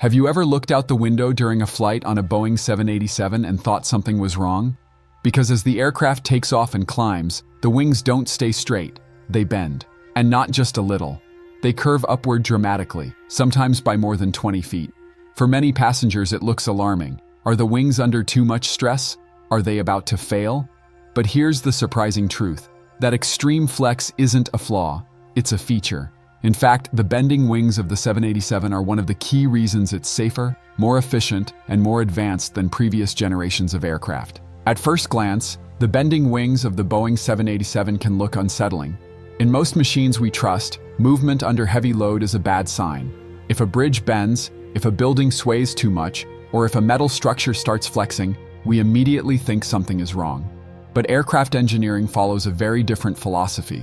Have you ever looked out the window during a flight on a Boeing 787 and thought something was wrong? Because as the aircraft takes off and climbs, the wings don't stay straight, they bend. And not just a little. They curve upward dramatically, sometimes by more than 20 feet. For many passengers, it looks alarming. Are the wings under too much stress? Are they about to fail? But here's the surprising truth. That extreme flex isn't a flaw, it's a feature. In fact, the bending wings of the 787 are one of the key reasons it's safer, more efficient, and more advanced than previous generations of aircraft. At first glance, the bending wings of the Boeing 787 can look unsettling. In most machines we trust, movement under heavy load is a bad sign. If a bridge bends, if a building sways too much, or if a metal structure starts flexing, we immediately think something is wrong. But aircraft engineering follows a very different philosophy.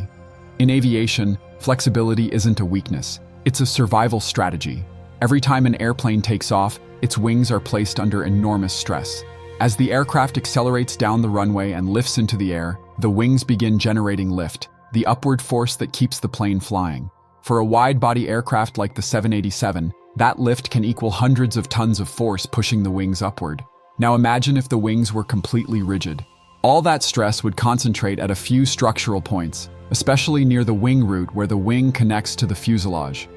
In aviation, flexibility isn't a weakness, it's a survival strategy. Every time an airplane takes off, its wings are placed under enormous stress. As the aircraft accelerates down the runway and lifts into the air, the wings begin generating lift, the upward force that keeps the plane flying. For a wide-body aircraft like the 787, that lift can equal hundreds of tons of force pushing the wings upward. Now imagine if the wings were completely rigid. All that stress would concentrate at a few structural points, especially near the wing root where the wing connects to the fuselage.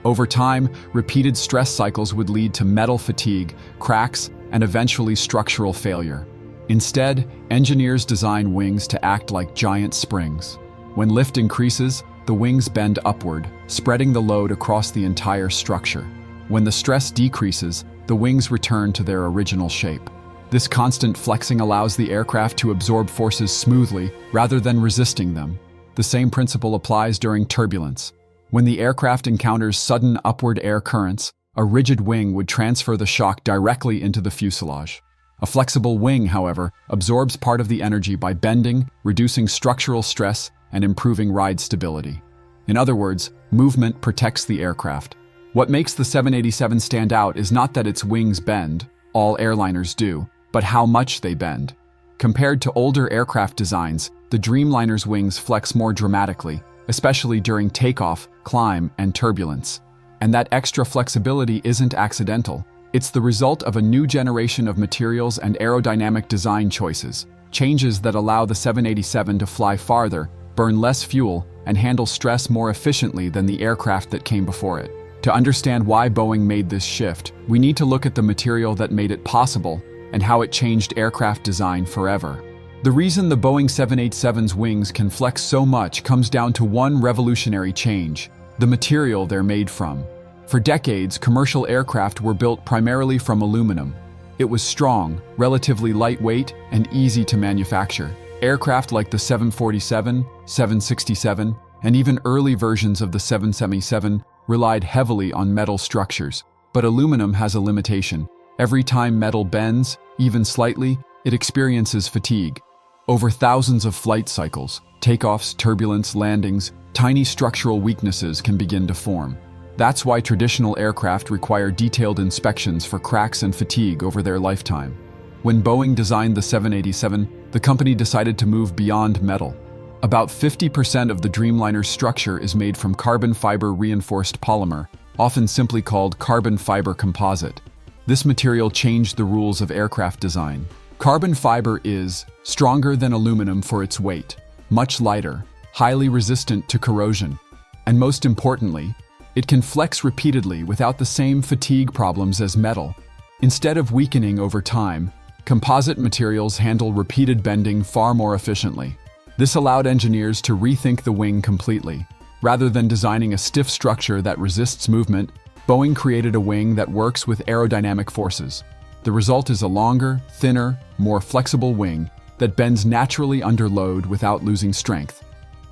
Over time, repeated stress cycles would lead to metal fatigue, cracks, and eventually structural failure. Instead, engineers design wings to act like giant springs. When lift increases, the wings bend upward, spreading the load across the entire structure. When the stress decreases, the wings return to their original shape. This constant flexing allows the aircraft to absorb forces smoothly rather than resisting them. The same principle applies during turbulence. When the aircraft encounters sudden upward air currents, a rigid wing would transfer the shock directly into the fuselage. A flexible wing, however, absorbs part of the energy by bending, reducing structural stress, and improving ride stability. In other words, movement protects the aircraft. What makes the 787 stand out is not that its wings bend, all airliners do, but how much they bend. Compared to older aircraft designs, the Dreamliner's wings flex more dramatically, especially during takeoff, climb, and turbulence. And that extra flexibility isn't accidental. It's the result of a new generation of materials and aerodynamic design choices, changes that allow the 787 to fly farther, burn less fuel, and handle stress more efficiently than the aircraft that came before it. To understand why Boeing made this shift, we need to look at the material that made it possible and how it changed aircraft design forever. The reason the Boeing 787's wings can flex so much comes down to one revolutionary change: the material they're made from. For decades, commercial aircraft were built primarily from aluminum. It was strong, relatively lightweight, and easy to manufacture. Aircraft like the 747, 767, and even early versions of the 777 relied heavily on metal structures. But aluminum has a limitation. Every time metal bends, even slightly, it experiences fatigue. Over thousands of flight cycles, takeoffs, turbulence, landings, tiny structural weaknesses can begin to form. That's why traditional aircraft require detailed inspections for cracks and fatigue over their lifetime. When Boeing designed the 787, the company decided to move beyond metal. About 50% of the Dreamliner's structure is made from carbon fiber reinforced polymer, often simply called carbon fiber composite. This material changed the rules of aircraft design. Carbon fiber is stronger than aluminum for its weight, much lighter, highly resistant to corrosion, and most importantly, it can flex repeatedly without the same fatigue problems as metal. Instead of weakening over time, composite materials handle repeated bending far more efficiently. This allowed engineers to rethink the wing completely. Rather than designing a stiff structure that resists movement, Boeing created a wing that works with aerodynamic forces. The result is a longer, thinner, more flexible wing that bends naturally under load without losing strength.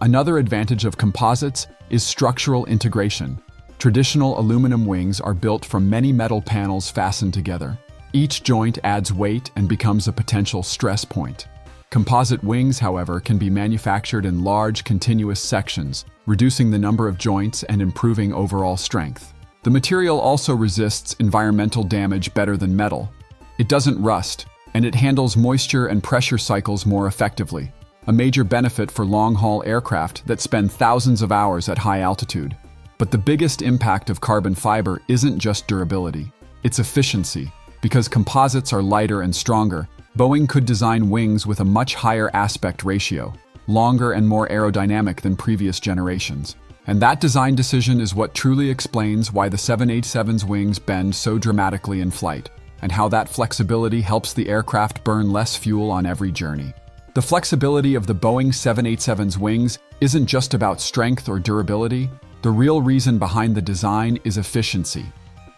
Another advantage of composites is structural integration. Traditional aluminum wings are built from many metal panels fastened together. Each joint adds weight and becomes a potential stress point. Composite wings, however, can be manufactured in large, continuous sections, reducing the number of joints and improving overall strength. The material also resists environmental damage better than metal. It doesn't rust, and it handles moisture and pressure cycles more effectively, a major benefit for long-haul aircraft that spend thousands of hours at high altitude. But the biggest impact of carbon fiber isn't just durability. It's efficiency. Because composites are lighter and stronger, Boeing could design wings with a much higher aspect ratio, longer and more aerodynamic than previous generations. And that design decision is what truly explains why the 787's wings bend so dramatically in flight, and how that flexibility helps the aircraft burn less fuel on every journey. The flexibility of the Boeing 787's wings isn't just about strength or durability. The real reason behind the design is efficiency.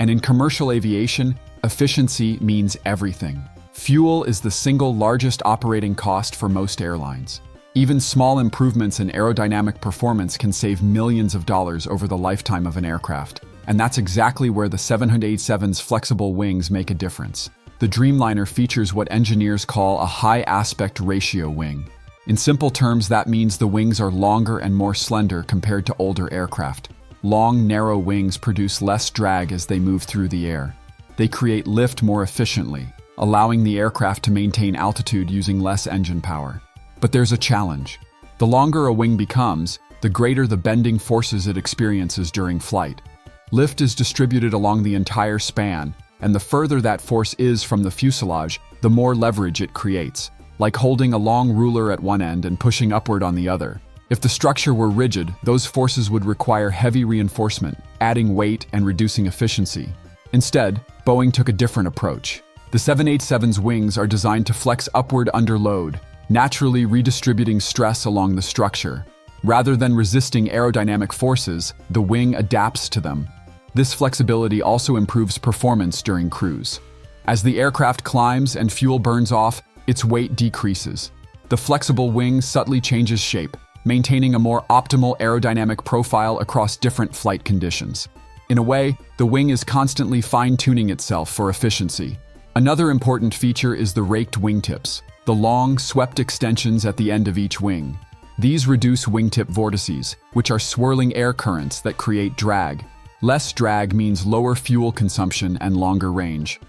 And in commercial aviation, efficiency means everything. Fuel is the single largest operating cost for most airlines. Even small improvements in aerodynamic performance can save millions of dollars over the lifetime of an aircraft. And that's exactly where the 787's flexible wings make a difference. The Dreamliner features what engineers call a high aspect ratio wing. In simple terms, that means the wings are longer and more slender compared to older aircraft. Long, narrow wings produce less drag as they move through the air. They create lift more efficiently, allowing the aircraft to maintain altitude using less engine power. But there's a challenge. The longer a wing becomes, the greater the bending forces it experiences during flight. Lift is distributed along the entire span, and the further that force is from the fuselage, the more leverage it creates, like holding a long ruler at one end and pushing upward on the other. If the structure were rigid, those forces would require heavy reinforcement, adding weight and reducing efficiency. Instead, Boeing took a different approach. The 787's wings are designed to flex upward under load, naturally redistributing stress along the structure. Rather than resisting aerodynamic forces, the wing adapts to them. This flexibility also improves performance during cruise. As the aircraft climbs and fuel burns off, its weight decreases. The flexible wing subtly changes shape, maintaining a more optimal aerodynamic profile across different flight conditions. In a way, the wing is constantly fine-tuning itself for efficiency. Another important feature is the raked wingtips, the long, swept extensions at the end of each wing. These reduce wingtip vortices, which are swirling air currents that create drag. Less drag means lower fuel consumption and longer range.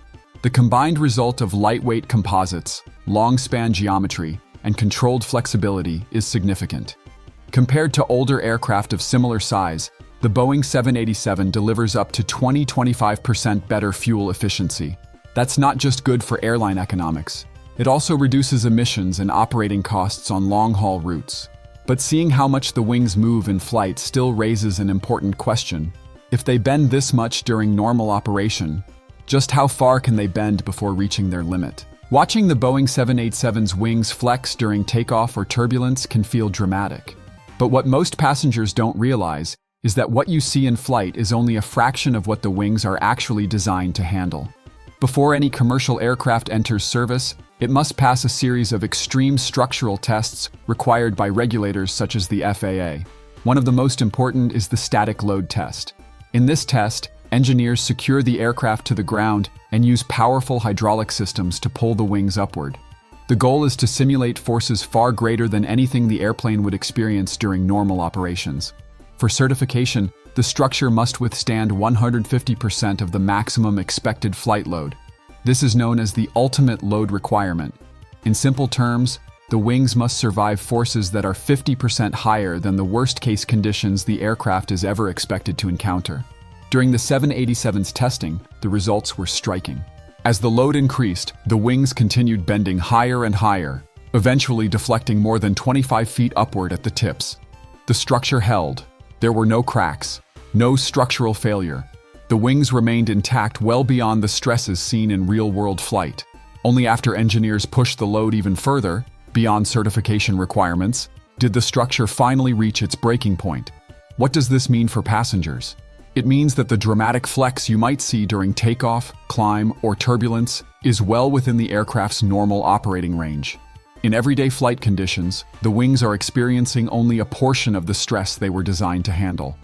The combined result of lightweight composites, long-span geometry, and controlled flexibility is significant. Compared to older aircraft of similar size, the Boeing 787 delivers up to 20–25% better fuel efficiency. That's not just good for airline economics. It also reduces emissions and operating costs on long-haul routes. But seeing how much the wings move in flight still raises an important question. If they bend this much during normal operation, just how far can they bend before reaching their limit? Watching the Boeing 787's wings flex during takeoff or turbulence can feel dramatic. But what most passengers don't realize is that what you see in flight is only a fraction of what the wings are actually designed to handle. Before any commercial aircraft enters service, it must pass a series of extreme structural tests required by regulators such as the FAA. One of the most important is the static load test. In this test, engineers secure the aircraft to the ground and use powerful hydraulic systems to pull the wings upward. The goal is to simulate forces far greater than anything the airplane would experience during normal operations. For certification, the structure must withstand 150% of the maximum expected flight load. This is known as the ultimate load requirement. In simple terms, the wings must survive forces that are 50% higher than the worst-case conditions the aircraft is ever expected to encounter. During the 787's testing, the results were striking. As the load increased, the wings continued bending higher and higher, eventually deflecting more than 25 feet upward at the tips. The structure held. There were no cracks, no structural failure. The wings remained intact well beyond the stresses seen in real-world flight. Only after engineers pushed the load even further, beyond certification requirements, did the structure finally reach its breaking point. What does this mean for passengers? It means that the dramatic flex you might see during takeoff, climb, or turbulence is well within the aircraft's normal operating range. In everyday flight conditions, the wings are experiencing only a portion of the stress they were designed to handle.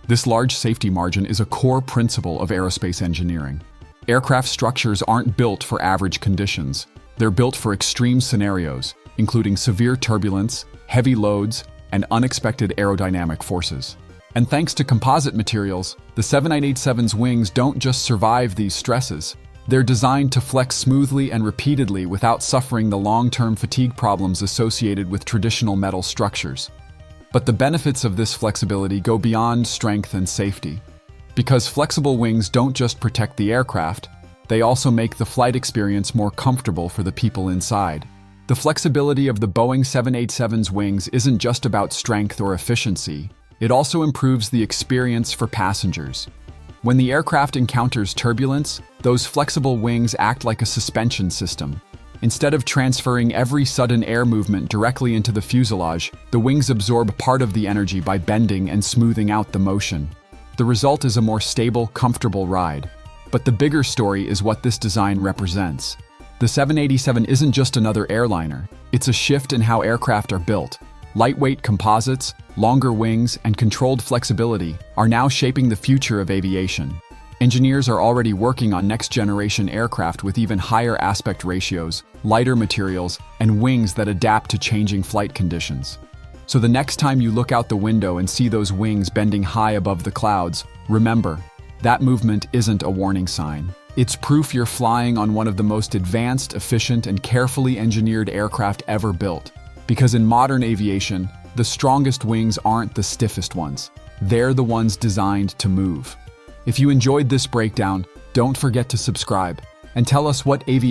This large safety margin is a core principle of aerospace engineering. Aircraft structures aren't built for average conditions. They're built for extreme scenarios, including severe turbulence, heavy loads, and unexpected aerodynamic forces. And thanks to composite materials, the 787's wings don't just survive these stresses. They're designed to flex smoothly and repeatedly without suffering the long-term fatigue problems associated with traditional metal structures. But the benefits of this flexibility go beyond strength and safety. Because flexible wings don't just protect the aircraft, they also make the flight experience more comfortable for the people inside. The flexibility of the Boeing 787's wings isn't just about strength or efficiency, it also improves the experience for passengers. When the aircraft encounters turbulence, those flexible wings act like a suspension system. Instead of transferring every sudden air movement directly into the fuselage, the wings absorb part of the energy by bending and smoothing out the motion. The result is a more stable, comfortable ride. But the bigger story is what this design represents. The 787 isn't just another airliner, it's a shift in how aircraft are built. Lightweight composites, longer wings, and controlled flexibility are now shaping the future of aviation. Engineers are already working on next-generation aircraft with even higher aspect ratios, lighter materials, and wings that adapt to changing flight conditions. So the next time you look out the window and see those wings bending high above the clouds, remember, that movement isn't a warning sign. It's proof you're flying on one of the most advanced, efficient, and carefully engineered aircraft ever built. Because in modern aviation, the strongest wings aren't the stiffest ones. They're the ones designed to move. If you enjoyed this breakdown, don't forget to subscribe and tell us what aviation